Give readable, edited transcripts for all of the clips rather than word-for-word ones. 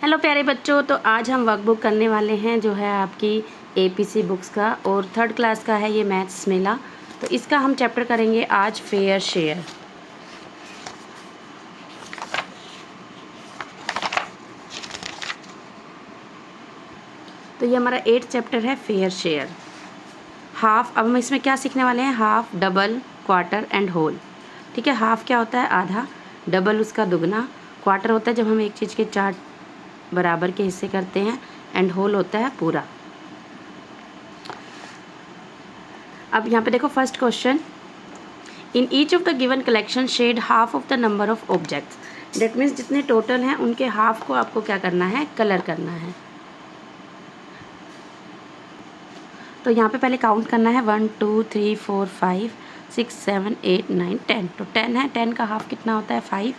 Hello प्यारे बच्चों, तो आज हम वर्कबुक करने वाले हैं जो है आपकी एपीसी बुक्स का और थर्ड क्लास का है ये मैथ्स मेला। तो इसका हम चैप्टर करेंगे आज फेयर शेयर। तो ये हमारा 8th चैप्टर है फेयर शेयर। हाफ, अब हम इसमें क्या सीखने वाले हैं? Half, double, quarter and whole. ठीक है, हाफ क्या होता है? आधा। डबल उसका दुगना। क्वार्टर होता है जब हम एक चीज़ के 4 बराबर के हिस्से करते हैं। एंड होल होता है पूरा। अब यहाँ पे देखो first question, in each of the given collection shade half of the number of objects. That means जितने टोटल हैं उनके हाफ को आपको क्या करना है? कलर करना है। तो यहाँ पे पहले काउंट करना है 1 2 3 4 5 6 7 8 9 10। तो 10 है, 10 का हाफ कितना होता है? 5।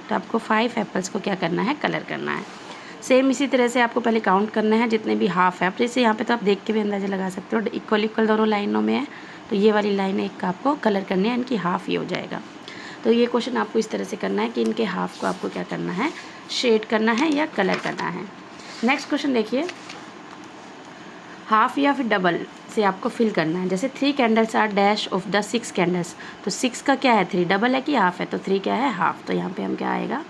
तो आपको 5 एप्पल्स को क्या करना है? कलर करना है। सेम इसी तरह से आपको पहले काउंट करना है जितने भी हाफ है। आप जैसे यहाँ पे तो आप देख के भी अंदाज़ा लगा सकते हो, इक्वल इक्वल दोनों लाइनों में है। तो ये वाली लाइन एक का आपको कलर करनी है, इनकी हाफ ये हो जाएगा। तो ये क्वेश्चन आपको इस तरह से करना है कि इनके हाफ को आपको क्या करना है? शेड करना है या कलर करना है। नेक्स्ट क्वेश्चन देखिए, हाफ या फिर डबल से आपको फिल करना है। जैसे 3 candles are dash of the 6 candles. तो 6 का क्या है? 3 डबल है कि हाफ है? तो 3 क्या है? हाफ। तो यहाँ पे हम क्या आएगा?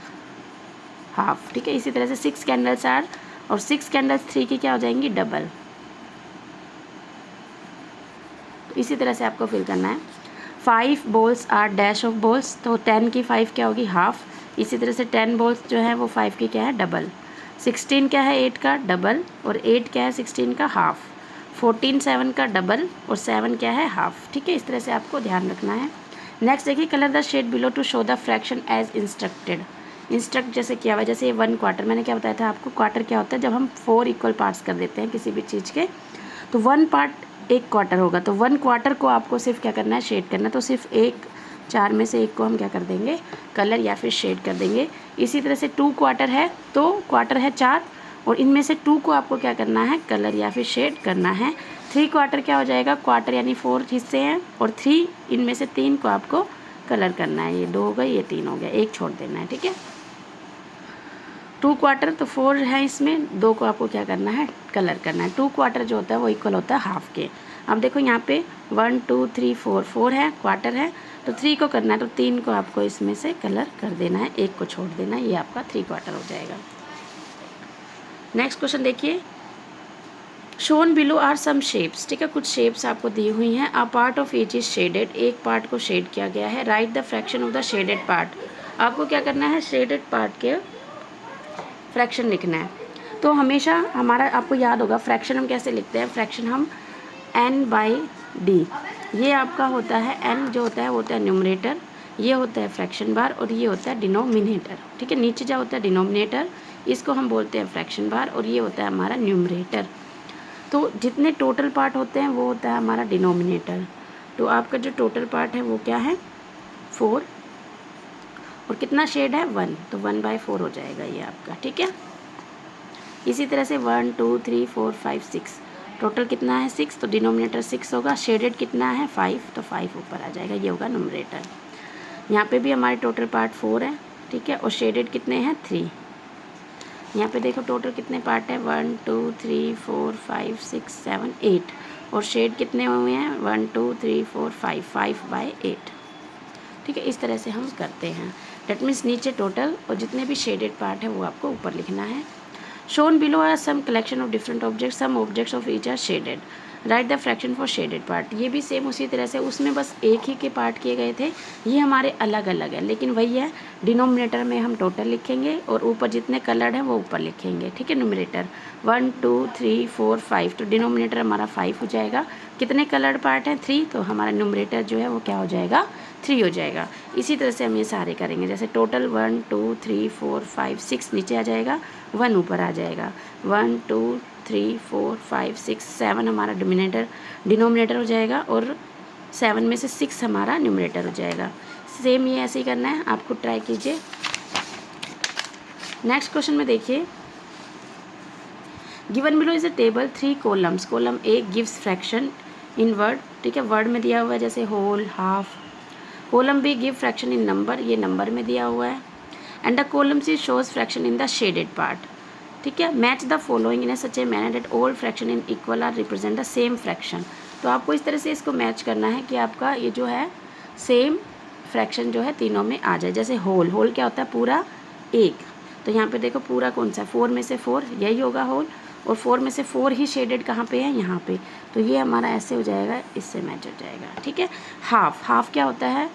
हाफ। ठीक है, इसी तरह से 6 कैंडल्स आर, और 6 कैंडल्स 3 की क्या हो जाएंगी? डबल। तो इसी तरह से आपको फिल करना है। 5 balls are dash of balls. तो 10 की 5 क्या होगी? हाफ। इसी तरह से 10 बॉल्स जो है वो 5 की क्या है? डबल। 16 क्या है? 8 का डबल, और 8 क्या है? 16 का हाफ। 14 7 का डबल, और 7 क्या है? हाफ। ठीक है, इस तरह से आपको ध्यान रखना है। नेक्स्ट देखिए, colour the shade below to show the fraction as instructed. Instruct जैसे किया हुआ, जैसे ये 1 क्वार्टर, मैंने क्या बताया था आपको? क्वार्टर क्या होता है? जब हम 4 इक्वल पार्ट्स कर देते हैं किसी भी चीज़ के, तो 1 पार्ट 1 क्वार्टर होगा। तो 1 क्वार्टर को आपको सिर्फ क्या करना है? शेड करना है। तो सिर्फ एक 4 में से एक को हम क्या कर देंगे? कलर या फिर शेड कर देंगे। इसी तरह से 2 क्वार्टर है, तो क्वार्टर है 4, और इनमें से 2 को आपको क्या करना है? कलर या फिर शेड करना है। 3 क्वार्टर क्या हो जाएगा? क्वार्टर यानी 4 हिस्से हैं, और 3 इनमें से 3 को आपको कलर करना है। ये 2 हो गए, ये 3 हो गया, एक छोड़ देना है। ठीक है, 2 क्वार्टर तो 4 है, इसमें 2 को आपको क्या करना है? कलर करना है। 2 क्वार्टर जो होता है वो इक्वल होता है हाफ के। अब देखो यहाँ पे 1 2 3 4, 4 है, क्वार्टर है, तो 3 को करना है, तो 3 को आपको इसमें से कलर कर देना है, एक को छोड़ देना है, ये आपका 3 क्वार्टर हो जाएगा। नेक्स्ट क्वेश्चन देखिए, shown below are some shapes. ठीक है, कुछ शेप्स आपको दी हुई हैं। A part of each is shaded, एक पार्ट को शेड किया गया है। Write the fraction of the shaded part. आपको क्या करना है? शेडेड पार्ट के फ्रैक्शन लिखना है। तो हमेशा हमारा, आपको याद होगा फ्रैक्शन हम कैसे लिखते हैं? फ्रैक्शन हम n/d, ये आपका होता है n, जो होता है वो होता है न्यूमरेटर, ये होता है फ्रैक्शन बार, और ये होता है डिनोमिनेटर। ठीक है, नीचे जो होता है डिनोमिनेटर, इसको हम बोलते हैं फ्रैक्शन बार, और ये होता है हमारा न्यूमरेटर। तो जितने टोटल पार्ट होते हैं वो होता है हमारा डिनोमिनेटर। तो आपका जो टोटल पार्ट है वो क्या है? 4, और कितना शेड है? 1, तो 1/4 हो जाएगा ये आपका। ठीक है, इसी तरह से 1 2 3 4 5 6, टोटल कितना है? 6, तो डिनोमिनेटर 6 होगा। शेडेड कितना है? 5, तो 5 ऊपर आ जाएगा, ये होगा न्यूमरेटर। यहाँ पे भी हमारे टोटल पार्ट 4 है। ठीक है, और शेडेड कितने हैं? 3। यहाँ पे देखो टोटल कितने पार्ट है? 1 2 3 4 5 6 7 8, और शेड कितने हुए हैं? 1 2 3 4 5, 5/8। ठीक है, इस तरह से हम करते हैं। डेट मीन्स नीचे टोटल, और जितने भी शेडेड पार्ट है वो आपको ऊपर लिखना है। Shown below are some collection of different objects, some objects of each are shaded. Write the fraction for shaded part. ये भी सेम उसी तरह से, उसमें बस एक ही के पार्ट किए गए थे, ये हमारे अलग अलग है, लेकिन वही है, डिनोमिनेटर में हम टोटल लिखेंगे और ऊपर जितने कलर्ड हैं वो ऊपर लिखेंगे। ठीक है, न्यूमरेटर 1 2 3 4 5, तो डिनोमिनेटर हमारा 5 हो जाएगा। कितने कलर्ड पार्ट हैं? 3, तो हमारा न्यूमरेटर जो है वो क्या हो जाएगा? 3 हो जाएगा। इसी तरह से हम ये सारे करेंगे, जैसे टोटल 1 2 3 4 5 6 नीचे आ जाएगा, 1 ऊपर आ जाएगा। 1 2 3 4 5 6 7 हमारा डिनोमिनेटर हो जाएगा, और 7 में से 6 हमारा न्यूमरेटर हो जाएगा। सेम ये ऐसे ही करना है, आपको ट्राई कीजिए। नेक्स्ट क्वेश्चन में देखिए, given below is a table 3 columns. Column A gives fraction in word. ठीक है, वर्ड में दिया हुआ है, जैसे whole, half. Column B give fraction in number, ये नंबर में दिया हुआ है। And the column C shows fraction in the shaded part. ठीक है। Match the following in such a manner that all fraction in equal are represent the same fraction. तो आपको इस तरह से इसको मैच करना है कि आपका ये जो है सेम फ्रैक्शन जो है तीनों में आ जाए। जैसे होल, होल क्या होता है, पूरा एक, तो यहाँ पे देखो पूरा कौन सा है, 4 में से 4 यही होगा होल, और 4 में से 4 ही शेडेड कहाँ पे है, यहाँ पे, तो ये हमारा ऐसे हो जाएगा, इससे मैच हो जाएगा। ठीक है। हाफ, हाफ क्या होता है,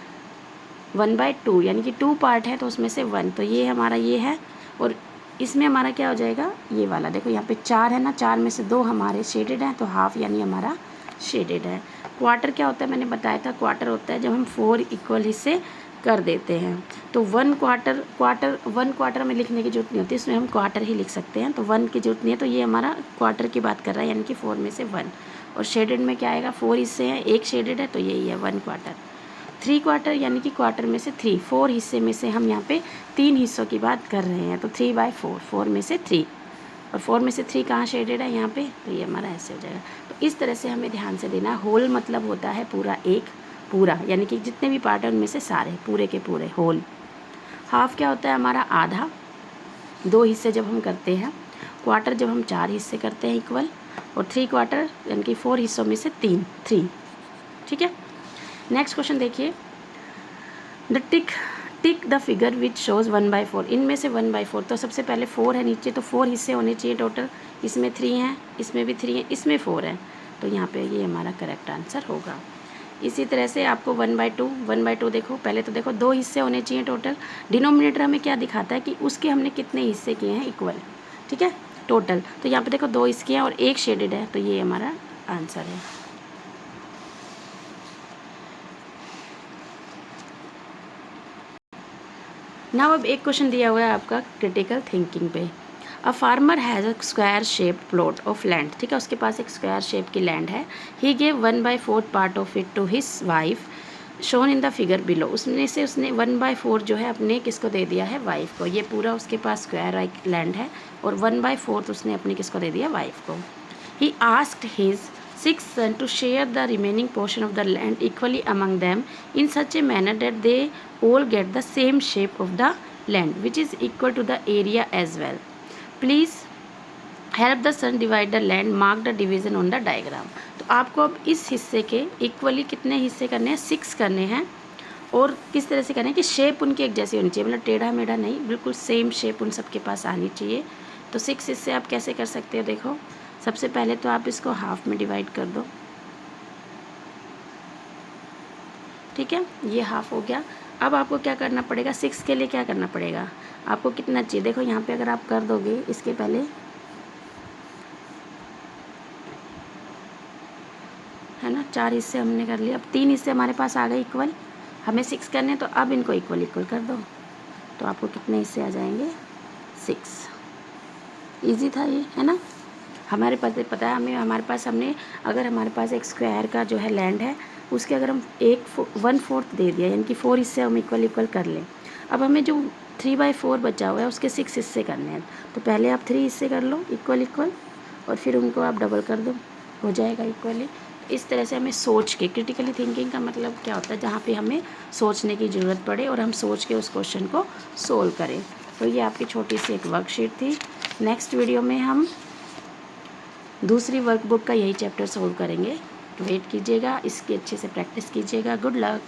1/2, यानी कि 2 पार्ट है तो उसमें से 1, तो ये हमारा ये है, और इसमें हमारा क्या हो जाएगा, ये वाला देखो यहाँ पे 4 है ना, 4 में से 2 हमारे शेडेड हैं, तो हाफ यानी हमारा शेडेड है। क्वार्टर क्या होता है, मैंने बताया था, क्वार्टर होता है जब हम 4 इक्वल हिस्से कर देते हैं। तो 1 क्वार्टर में लिखने की जरूरत नहीं होती, इसमें हम क्वार्टर ही लिख सकते हैं, तो 1 की जरूरत नहीं है। तो ये हमारा क्वार्टर की बात कर रहा है, यानी कि 4 में से 1, और शेडेड में क्या आएगा, 4 हिस्से हैं, एक शेडेड है, तो यही है 1 क्वार्टर। 3 क्वार्टर यानी कि क्वार्टर में से 3, 4 हिस्से में से हम यहाँ पे 3 हिस्सों की बात कर रहे हैं, तो 3/4, 4 में से 3, और 4 में से 3 कहाँ शेडेड है, यहाँ पे, तो ये हमारा ऐसे हो जाएगा। तो इस तरह से हमें ध्यान से देना। होल मतलब होता है पूरा एक, पूरा यानी कि जितने भी पार्ट हैं उनमें से सारे, पूरे के पूरे होल। हाफ क्या होता है, हमारा आधा, 2 हिस्से जब हम करते हैं। क्वार्टर जब हम 4 हिस्से करते हैं इक्वल, और 3 क्वार्टर यानी कि 4 हिस्सों में से 3। ठीक है। नेक्स्ट क्वेश्चन देखिए, the tick the figure which shows 1/4, इनमें से 1/4, तो सबसे पहले 4 है नीचे, तो 4 हिस्से होने चाहिए टोटल, इसमें 3 हैं, इसमें भी 3 हैं, इसमें 4 है, तो यहाँ पे ये हमारा करेक्ट आंसर होगा। इसी तरह से आपको 1/2 देखो, पहले तो देखो 2 हिस्से होने चाहिए टोटल, डिनोमिनेटर हमें क्या दिखाता है कि उसके हमने कितने हिस्से किए हैं इक्वल, ठीक है, टोटल, तो यहाँ पे देखो 2 इसके हैं और 1 शेडेड है, तो ये हमारा आंसर है। नाउ अब एक क्वेश्चन दिया हुआ है आपका क्रिटिकल थिंकिंग पे। A farmer has a square shape plot of land, ठीक है, उसके पास एक स्क्वायर शेप की लैंड है। He gave 1/4 part of it to his wife shown in the figure below, उसमें से उसने 1/4 जो है अपने किसको दे दिया है, वाइफ को। ये पूरा उसके पास स्क्वायर लैंड है, और 1/4 उसने अपनी किसको दे दिया, वाइफ को। He asked his 6 sons to share the remaining portion of the land equally among them in such a manner that they all get the same shape of the land which is equal to the area as well. Please help the son divide the land, mark the division on the diagram. तो आपको अब इस हिस्से के equally कितने हिस्से करने हैं, 6 करने हैं, और किस तरह से करने हैं कि शेप उनकी एक जैसी होनी चाहिए, मतलब टेढ़ा मेढ़ा नहीं, बिल्कुल सेम शेप उन सबके पास आनी चाहिए। तो 6 हिस्से आप कैसे कर सकते हो, देखो सबसे पहले तो आप इसको हाफ में डिवाइड कर दो, ठीक है, ये हाफ हो गया। अब आपको क्या करना पड़ेगा, 6 के लिए क्या करना पड़ेगा, आपको कितना चाहिए, देखो यहाँ पे अगर आप कर दोगे, इसके पहले है ना 4 हिस्से हमने कर लिए, अब 3 हिस्से हमारे पास आ गए इक्वल, हमें 6 करने, तो अब इनको इक्वल कर दो, तो आपको कितने हिस्से आ जाएंगे, 6। ईजी था ये, है ना। हमारे पास पता है हमें, हमारे पास हमने, अगर हमारे पास एक स्क्वायर का जो है लैंड है, उसके अगर हम 1/4 दे दिया, यानी कि 4 हिस्से हम इक्वल कर लें। अब हमें जो 3/4 बचा हुआ है उसके 6 हिस्से करने हैं, तो पहले आप 3 हिस्से कर लो इक्वल, और फिर उनको आप डबल कर दो, हो जाएगा इक्वली। इस तरह से हमें सोच के, क्रिटिकली थिंकिंग का मतलब क्या होता है, जहाँ पे हमें सोचने की ज़रूरत पड़े और हम सोच के उस क्वेश्चन को सोल्व करें। तो ये आपकी छोटी सी एक वर्कशीट थी। नेक्स्ट वीडियो में हम दूसरी वर्कबुक का यही चैप्टर सोल्व करेंगे। वेट कीजिएगा, इसकी अच्छे से प्रैक्टिस कीजिएगा। Good luck.